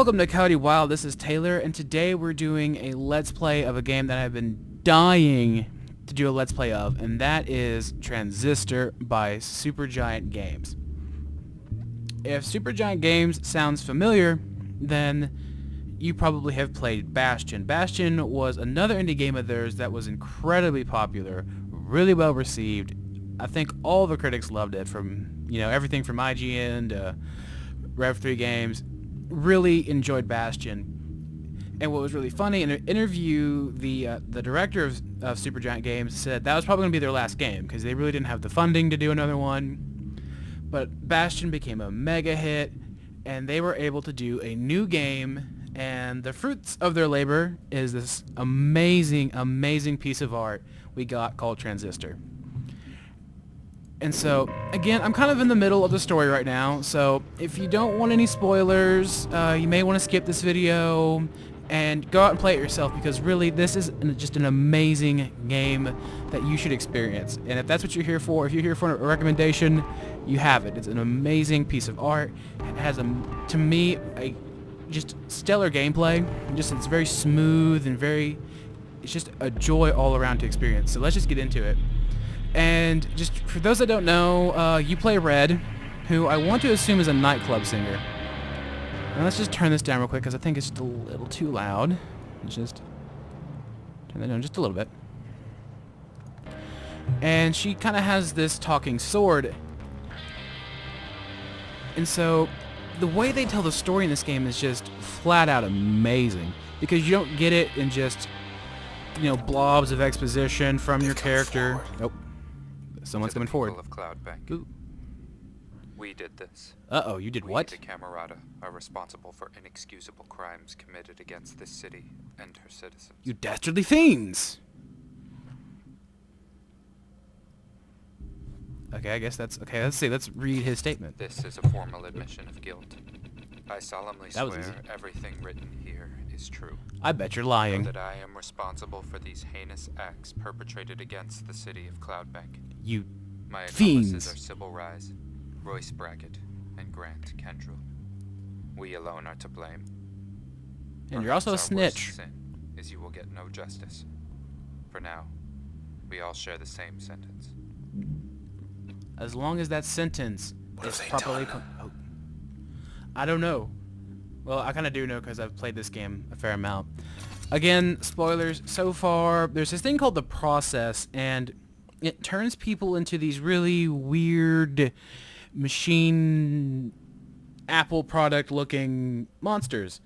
welcome to Coyote Wild. This is Taylor, and today we're doing a Let's Play of a game that I've been dying to do a Let's Play of, and that is Transistor by Supergiant Games. If Supergiant Games sounds familiar, then you probably have played Bastion. Bastion was another indie game of theirs that was incredibly popular, really well received. I think all the critics loved it, from everything from IGN to Rev3 Games. Really enjoyed Bastion. And what was really funny, in an interview, the director of Supergiant Games said that was probably going to be their last game because they really didn't have the funding to do another one. But Bastion became a mega hit, and they were able to do a new game, and the fruits of their labor is this amazing, amazing piece of art we got called Transistor. And so, again, I'm kind of in the middle of the story right now, so if you don't want any spoilers, you may want to skip this video and go out and play it yourself, because really this is just an amazing game that you should experience. And if that's what you're here for, if you're here for a recommendation, you have it. It's an amazing piece of art. It has, to me, a just stellar gameplay. It's very smooth and it's just a joy all around to experience. So let's just get into it. And just for those that don't know, you play Red, who I want to assume is a nightclub singer. Now let's just turn this down real quick because I think it's just a little too loud. Let's just turn that down just a little bit. And she kind of has this talking sword. And so the way they tell the story in this game is just flat out amazing, because you don't get it in just blobs of exposition from your character. Nope. Someone's coming forward. Of Cloudbank. Ooh. We did this. Uh-oh, you did what? We, the Camerata, are responsible for inexcusable crimes committed against this city and her citizens. You dastardly fiends! Okay, I guess that's... Okay, let's see. Let's read his statement. This is a formal admission of guilt. I solemnly That was swear easy. Everything written here is true. I bet you're lying. That I am responsible for these heinous acts perpetrated against the city of Cloudbank. You My fiends. accomplices are Sybil Rise, Royce Brackett, and Grant Kendrell. We alone are to blame. And you're also a Perhaps our worst snitch. sin is you will get no justice. For now, we all share the same sentence. As long as that sentence What is have they properly... done? Oh. I don't know. Well, I kind of do know because I've played this game a fair amount. Again, spoilers. So far, there's this thing called the process, and it turns people into these really weird machine Apple product looking monsters.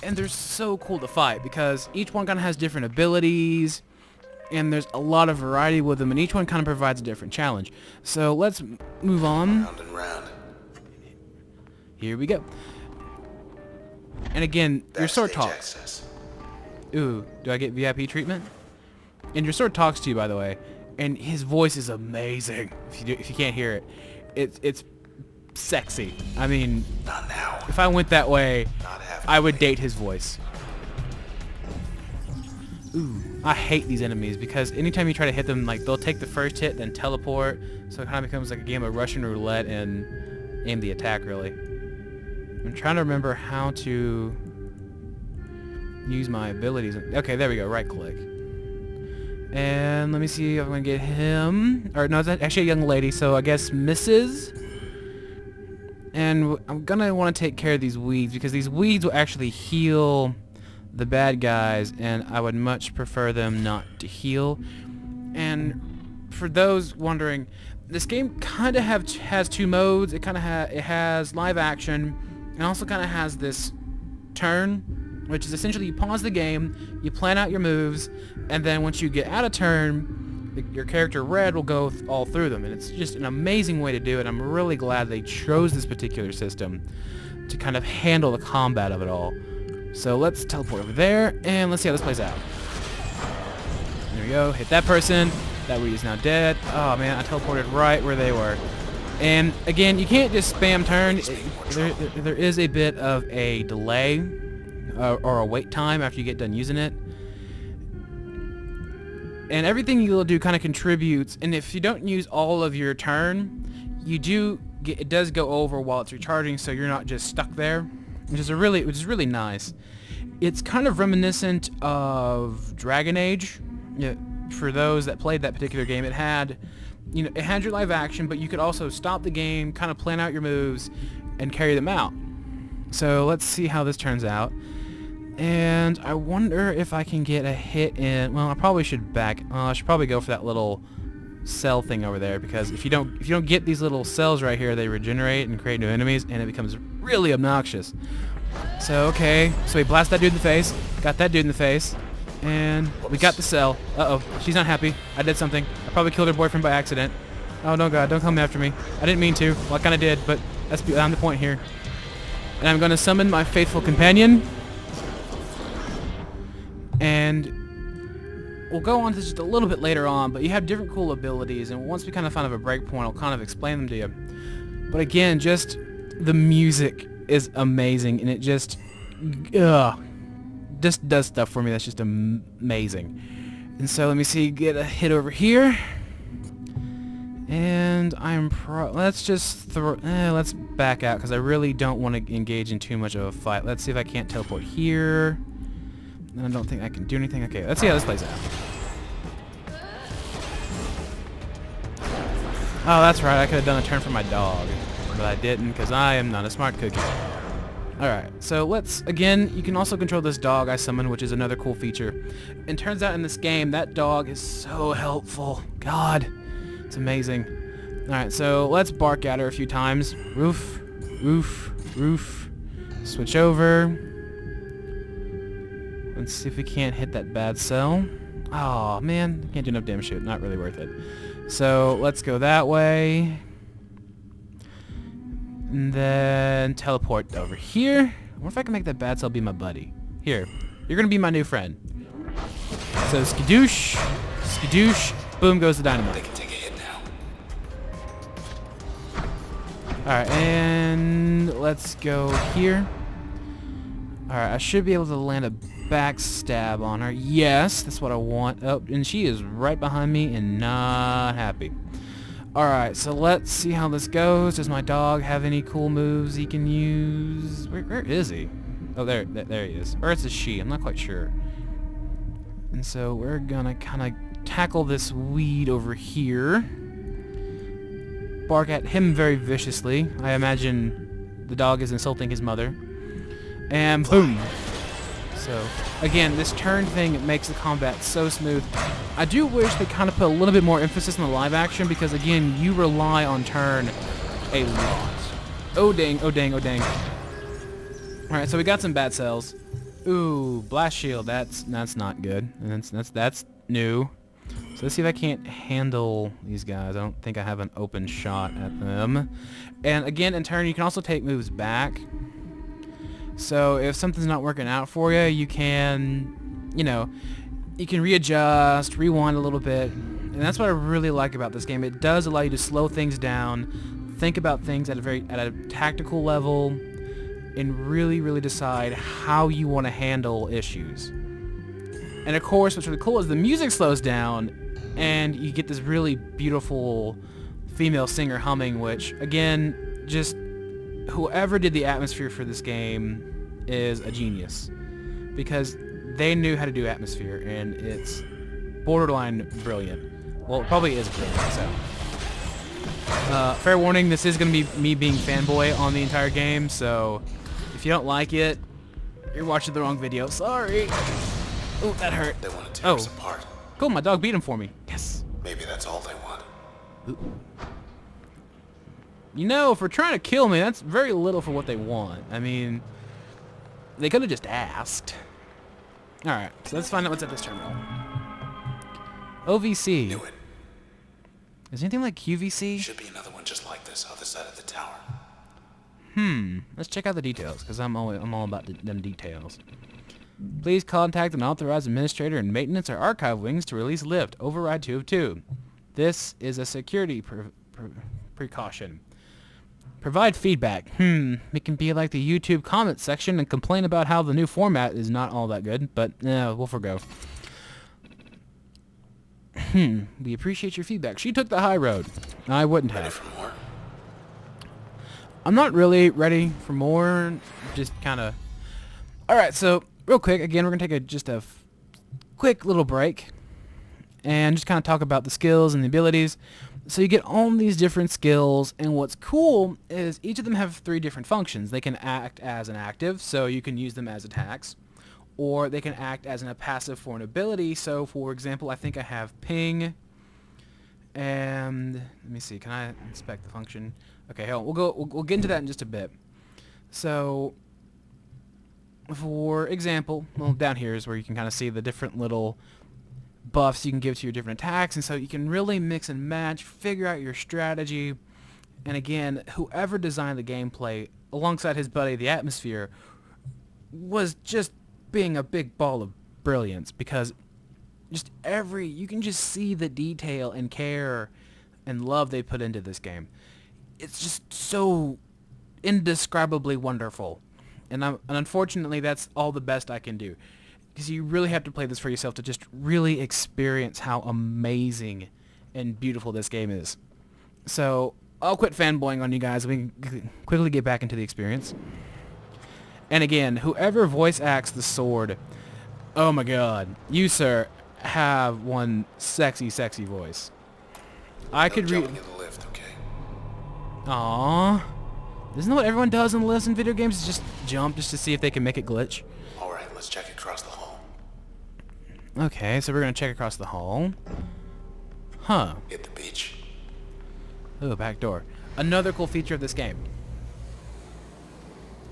And they're so cool to fight because each one kind of has different abilities, and there's a lot of variety with them, and each one kind of provides a different challenge. So let's move on. Round and round. Here we go. And again, your sword Backstage talks. access. Ooh, do I get VIP treatment? And your sword talks to you, by the way, and his voice is amazing. If you can't hear it, it's sexy. I mean, Not now. if I went that way, Not half. I would date his voice. Ooh, I hate these enemies because anytime you try to hit them, like, they'll take the first hit, then teleport, so it kind of becomes like a game of Russian roulette and aim the attack, really. I'm trying to remember how to use my abilities. Okay, there we go. Right click. And let me see if I'm going to get him. Or no, it's actually a young lady, so I guess Mrs. And I'm going to want to take care of these weeds, because these weeds will actually heal the bad guys, and I would much prefer them not to heal. And for those wondering, this game kind of has two modes. It kind of it has live action, and also kind of has this turn, which is essentially you pause the game, you plan out your moves, and then once you get out of turn, your character Red will go all through them. And it's just an amazing way to do it. I'm really glad they chose this particular system to kind of handle the combat of it all. So let's teleport over there, and let's see how this plays out. There we go. Hit that person. That weed is now dead. Oh man, I teleported right where they were. And again, you can't just spam turn. There is a bit of a delay or a wait time after you get done using it. And everything you'll do kind of contributes. And if you don't use all of your turn, you do it does go over while it's recharging, so you're not just stuck there, which is really nice. It's kind of reminiscent of Dragon Age. Yeah, for those that played that particular game, it had your live action, but you could also stop the game, kind of plan out your moves, and carry them out. So let's see how this turns out. And I wonder if I can get a hit in. Well, I probably should I should probably go for that little cell thing over there, because if you don't get these little cells right here, they regenerate and create new enemies, and it becomes really obnoxious. So okay, so we blast that dude in the face, got that dude in the face, and we got the cell. Uh-oh, she's not happy. I did something. I probably killed her boyfriend by accident. Oh no, God, don't come after me. I didn't mean to. Well, I kind of did, but that's beyond the point here. And I'm going to summon my faithful companion, and we'll go on to just a little bit later on, but you have different cool abilities, and once we kind of find a break point, I'll kind of explain them to you. But again, just the music is amazing, and it just does stuff for me that's just amazing. And so let me see, get a hit over here, and let's just let's back out, because I really don't want to engage in too much of a fight. Let's see if I can't teleport here. I don't think I can do anything. Okay, let's see how this plays out. Oh, that's right. I could have done a turn for my dog, but I didn't, because I am not a smart cookie. Alright, so again, you can also control this dog I summoned, which is another cool feature. And turns out in this game, that dog is so helpful. God, it's amazing. Alright, so let's bark at her a few times. Roof, roof, roof. Switch over. Let's see if we can't hit that bad cell. Oh man, can't do enough damage to it. Not really worth it. So let's go that way. And then teleport over here. I wonder if I can make that bad cell be my buddy. Here, you're gonna be my new friend. So skadoosh, skadoosh, boom goes the dynamite. They can take a hit now. Alright, and let's go here. Alright, I should be able to land a backstab on her. Yes, that's what I want. Oh, and she is right behind me and not happy. Alright, so let's see how this goes. Does my dog have any cool moves he can use? Where is he? Oh, there he is. Or it's a she, I'm not quite sure. And so we're gonna kind of tackle this weed over here. Bark at him very viciously. I imagine the dog is insulting his mother. And boom! So, again, this turn thing makes the combat so smooth. I do wish they kind of put a little bit more emphasis on the live action, because, again, you rely on turn a lot. Oh, dang, oh, dang, oh, dang. Alright, so we got some bad cells. Ooh, blast shield, that's not good. And that's new. So let's see if I can't handle these guys. I don't think I have an open shot at them. And, again, in turn, you can also take moves back. So if something's not working out for you, you can, you can readjust, rewind a little bit. And that's what I really like about this game. It does allow you to slow things down, think about things at a tactical level, and really decide how you want to handle issues. And of course, what's really cool is the music slows down, and you get this really beautiful female singer humming, which, again, just whoever did the atmosphere for this game is a genius, because they knew how to do atmosphere, and it's borderline brilliant. Well, it probably is brilliant, so. Fair warning, this is going to be me being fanboy on the entire game, so if you don't like it, you're watching the wrong video. Sorry. Oh, that hurt. They want to tear us apart. Cool, my dog beat him for me. Yes. Maybe that's all they want. Ooh. If we're trying to kill me, that's very little for what they want. I mean, they could have just asked. Alright, so let's find out what's at this terminal. OVC. Knew it. Is anything like QVC? Should be another one just like this, other side of the tower. Let's check out the details, because I'm all about them details. Please contact an authorized administrator in maintenance or archive wings to release lift. Override 2 of 2. This is a security precaution. Provide feedback. It can be like the YouTube comment section and complain about how the new format is not all that good, but we'll forgo. We appreciate your feedback. She took the high road. I wouldn't Ready have. for more? I'm not really ready for more. Just kind of. All right, so real quick, again, we're gonna take just a quick little break and just kind of talk about the skills and the abilities. So you get all these different skills, and what's cool is each of them have 3 different functions. They can act as an active, so you can use them as attacks, or they can act as a passive for an ability. So, for example, I think I have ping, and let me see. Can I inspect the function? Okay, hold on. We'll get into that in just a bit. So, for example, well, down here is where you can kind of see the different little buffs you can give to your different attacks, and so you can really mix and match, figure out your strategy. And again, whoever designed the gameplay alongside his buddy the Atmosphere was just being a big ball of brilliance, because just you can just see the detail and care and love they put into this game. It's just so indescribably wonderful, and unfortunately that's all the best I can do, because you really have to play this for yourself to just really experience how amazing and beautiful this game is. So I'll quit fanboying on you guys. We can quickly get back into the experience. And again, whoever voice acts the sword, oh my god, you sir have one sexy, sexy voice. I could read. In the lift, okay? Aww. Isn't that what everyone does in lifts in video games? Is just jump just to see if they can make it glitch. All right, let's check across the hall. Okay, so we're gonna check across the hall. Huh. Hit the beach. Oh, back door. Another cool feature of this game.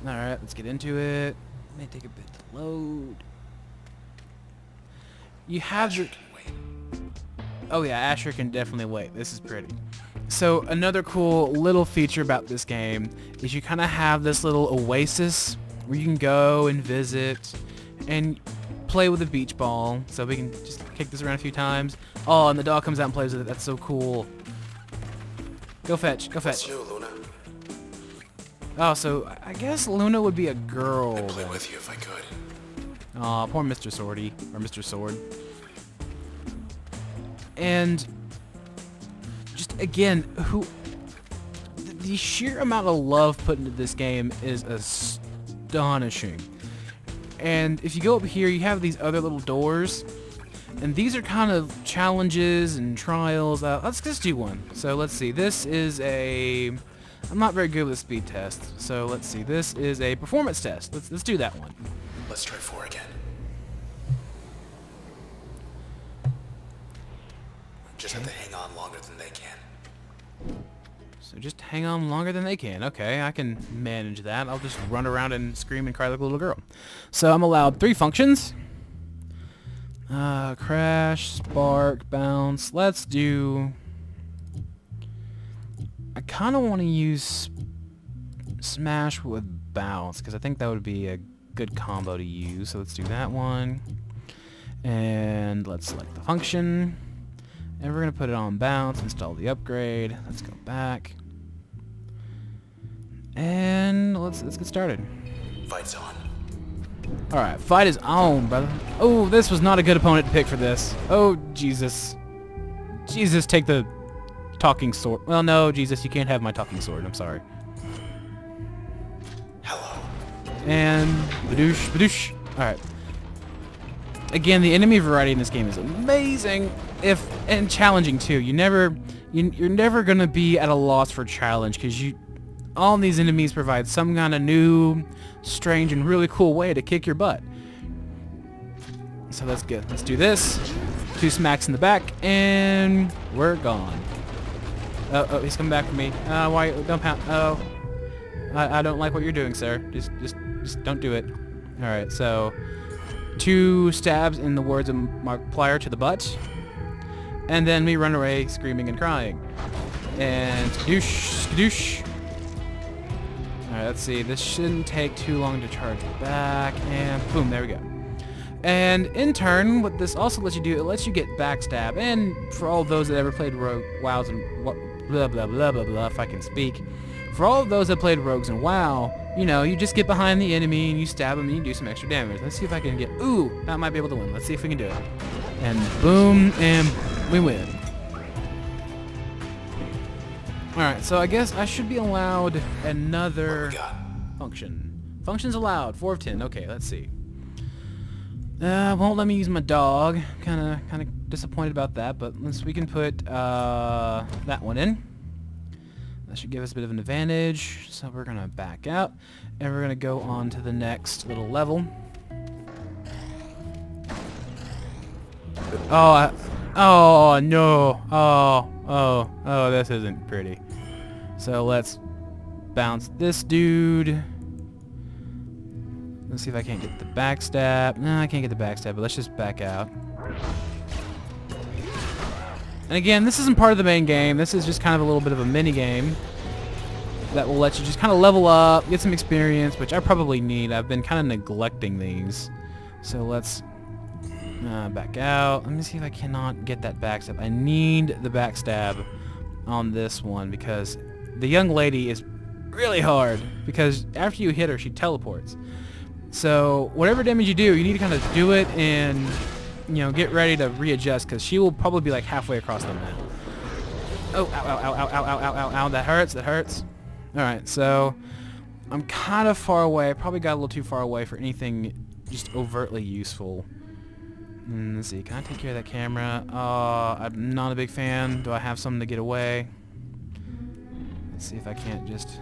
Alright, let's get into it. May take a bit to load. You have your... Wait. Oh yeah, Asher can definitely wait. This is pretty. So another cool little feature about this game is you kind of have this little oasis where you can go and visit and play with a beach ball. So we can just kick this around a few times. Oh, and the dog comes out and plays with it. That's so cool. Go fetch. Go That's fetch. you, Luna. Oh, so I guess Luna would be a girl. I'd play then. with you if I could. Aw, poor Mr. Swordy, or Mr. Sword. And just again, the sheer amount of love put into this game is astonishing. And if you go up here, you have these other little doors, and these are kind of challenges and trials. Let's just do one. So let's see. This is a... I'm not very good with speed tests, so let's see. This is a performance test. Let's do that one. Let's try 4 again. Just have to hang on longer than they can. So just hang on longer than they can. Okay, I can manage that. I'll just run around and scream and cry like a little girl. So I'm allowed 3 functions. Crash, spark, bounce. Let's do... I kind of want to use smash with bounce, because I think that would be a good combo to use. So let's do that one. And let's select the function. And we're going to put it on bounce, install the upgrade. Let's go back. And let's get started. Fight's on. Alright, fight is on, brother. Oh, this was not a good opponent to pick for this. Oh, Jesus. Jesus, take the talking sword. Well, no, Jesus, you can't have my talking sword. I'm sorry. Hello. And badoosh, badoosh. Alright. Again, the enemy variety in this game is amazing, and challenging too. You're never gonna be at a loss for challenge, because all these enemies provide some kind of new, strange, and really cool way to kick your butt. So that's good. Let's do this. 2 smacks in the back, and we're gone. Oh, he's coming back for me. Why? Don't pound. Oh, I don't like what you're doing, sir. Just don't do it. All right. So 2 stabs, in the words of Markiplier, to the butt, and then we run away screaming and crying. And skadoosh, skadoosh. Alright, let's see. This shouldn't take too long to charge back. And boom, there we go. And in turn, what this also lets you do, it lets you get backstab. And for all those that ever played WoWs and blah, blah, blah, blah, blah, if I can speak. For all of those that played Rogues and WoW, you know, you just get behind the enemy and you stab them and you do some extra damage. Let's see if I can get... Ooh, that might be able to win. Let's see if we can do it. And boom, and we win. Alright, so I guess I should be allowed What another we got? function. Functions allowed, 4 of 10. Okay, let's see. Won't let me use my dog. Kinda disappointed about that, but we can put that one in. That should give us a bit of an advantage. So we're gonna back out, and we're gonna go on to the next little level. Oh no! Oh, this isn't pretty. So let's bounce this dude. Let's see if I can't get the backstab. No, I can't get the backstab, but let's just back out. And again, this isn't part of the main game. This is just kind of a little bit of a mini game that will let you just kind of level up, get some experience, which I probably need. I've been kind of neglecting these. So let's back out. Let me see if I cannot get that backstab. I need the backstab on this one because the young lady is really hard because after you hit her, she teleports. So whatever damage you do, you need to kind of do it and, you know, get ready to readjust because she will probably be like halfway across the map. Oh, ow, ow, ow, ow, ow, ow, ow, ow, ow, that hurts, that hurts. Alright, so I'm kind of far away. I probably got a little too far away for anything just overtly useful. Let's see, can I take care of that camera? I'm not a big fan. Do I have something to get away? Let's see if I can't just...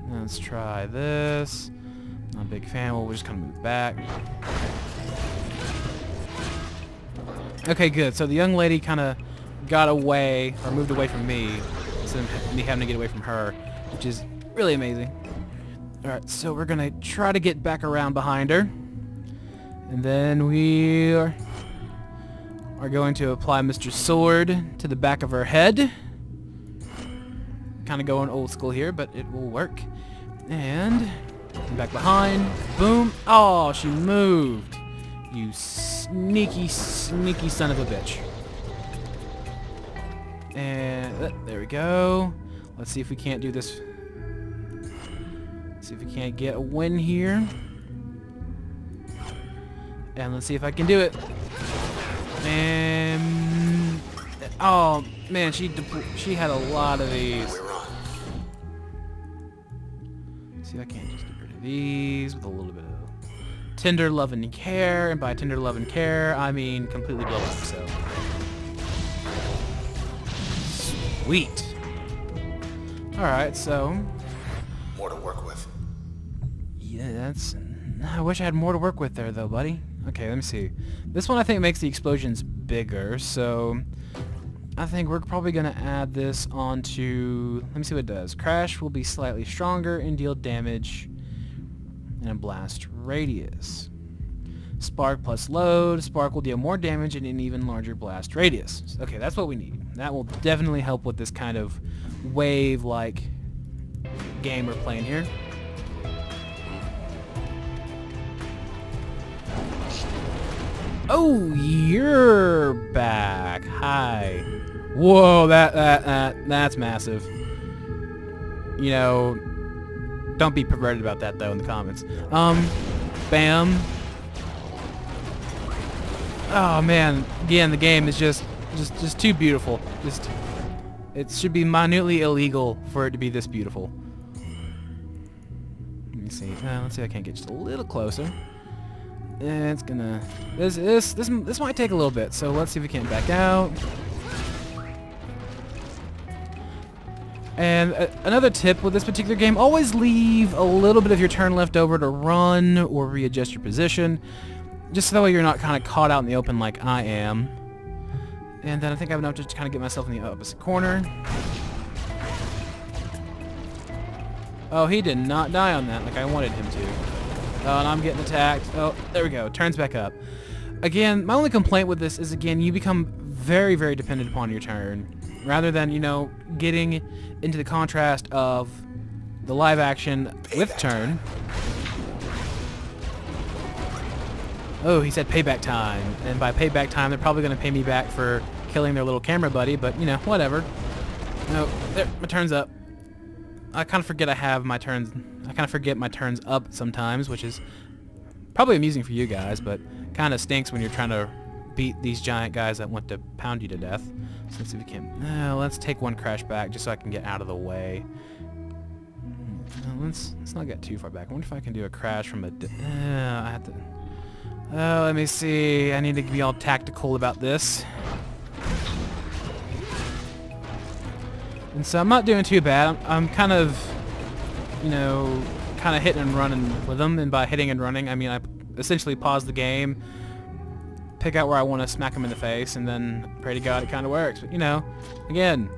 Let's try this. Not a big fan. We'll just kind of move back. Okay, good. So the young lady kind of got away, or moved away from me, instead of me having to get away from her, which is really amazing. Alright, so we're going to try to get back around behind her. And then we are going to apply Mr. Sword to the back of her head. Kind of going old school here, but it will work. And back behind. Boom. Oh, she moved. You sneaky, sneaky son of a bitch. And there we go. Let's see if we can't do this. See if we can't get a win here. And let's see if I can do it. And oh man, she had a lot of these. See if I can't just get rid of these with a little bit of tender love and care. And by tender love and care, I mean completely blow up. So sweet. All right, so More to work with. yeah, that's. I wish I had more to work with there, though, buddy. Okay, let me see. This one I think makes the explosions bigger, so I think we're probably going to add this onto... Let me see what it does. Crash will be slightly stronger and deal damage in a blast radius. Spark plus load. Spark will deal more damage in an even larger blast radius. Okay, that's what we need. That will definitely help with this kind of wave-like game we're playing here. Oh, you're back. Hi. Whoa, that's massive. You know, don't be perverted about that though in the comments. Bam. Oh man, again, the game is just too beautiful. It should be minutely illegal for it to be this beautiful. Let me see. Let's see if I can't get just a little closer. It's gonna... This might take a little bit, so let's see if we can't back out. And another tip with this particular game, always leave a little bit of your turn left over to run or readjust your position. Just so that way you're not kind of caught out in the open like I am. And then I think I have enough to kind of get myself in the opposite corner. Oh, he did not die on that like I wanted him to. Oh, and I'm getting attacked. Oh, there we go. Turns back up. Again, my only complaint with this is, again, you become very, very dependent upon your turn. Rather than, you know, getting into the contrast of the live action with turn. Oh, he said payback time. And by payback time, they're probably going to pay me back for killing their little camera buddy, but, you know, whatever. No, there, my turn's up. I kind of forget I have my turns. I kind of forget my turns up sometimes, which is probably amusing for you guys, but kind of stinks when you're trying to beat these giant guys that want to pound you to death. So let's see if we can... let's take one crash back just so I can get out of the way. Let's not get too far back. I wonder if I can do a crash from a... I have to... let me see. I need to be all tactical about this. And so I'm not doing too bad. I'm kind of, you know, kind of hitting and running with them. And by hitting and running, I mean I essentially pause the game, pick out where I want to smack them in the face, and then pray to God it kind of works. But, you know, again,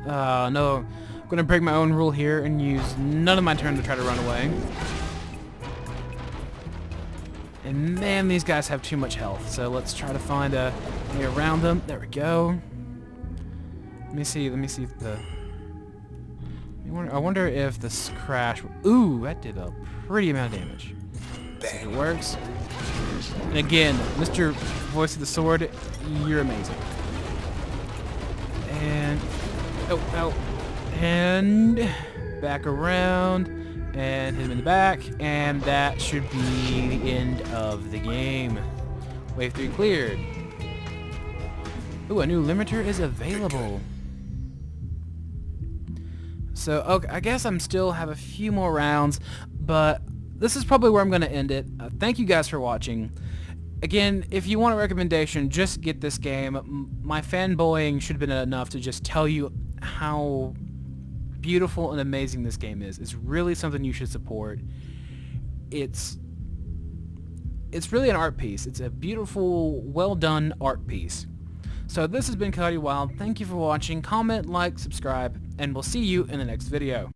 no, I'm going to break my own rule here and use none of my turn to try to run away. And man, these guys have too much health. So let's try to find a way around them. There we go. Let me see if the... I wonder if this crash... Ooh, that did a pretty amount of damage. See if it works. And again, Mr. Voice of the Sword, you're amazing. And... Oh. And... Back around. And hit him in the back. And that should be the end of the game. Wave 3 cleared. Ooh, a new limiter is available. So, okay, I guess I'm still have a few more rounds, but this is probably where I'm going to end it. Thank you guys for watching. Again, if you want a recommendation, just get this game. My fanboying should have been enough to just tell you how beautiful and amazing this game is. It's really something you should support. It's really an art piece. It's a beautiful, well-done art piece. So this has been Coyote Wild. Thank you for watching. Comment, like, subscribe, and we'll see you in the next video.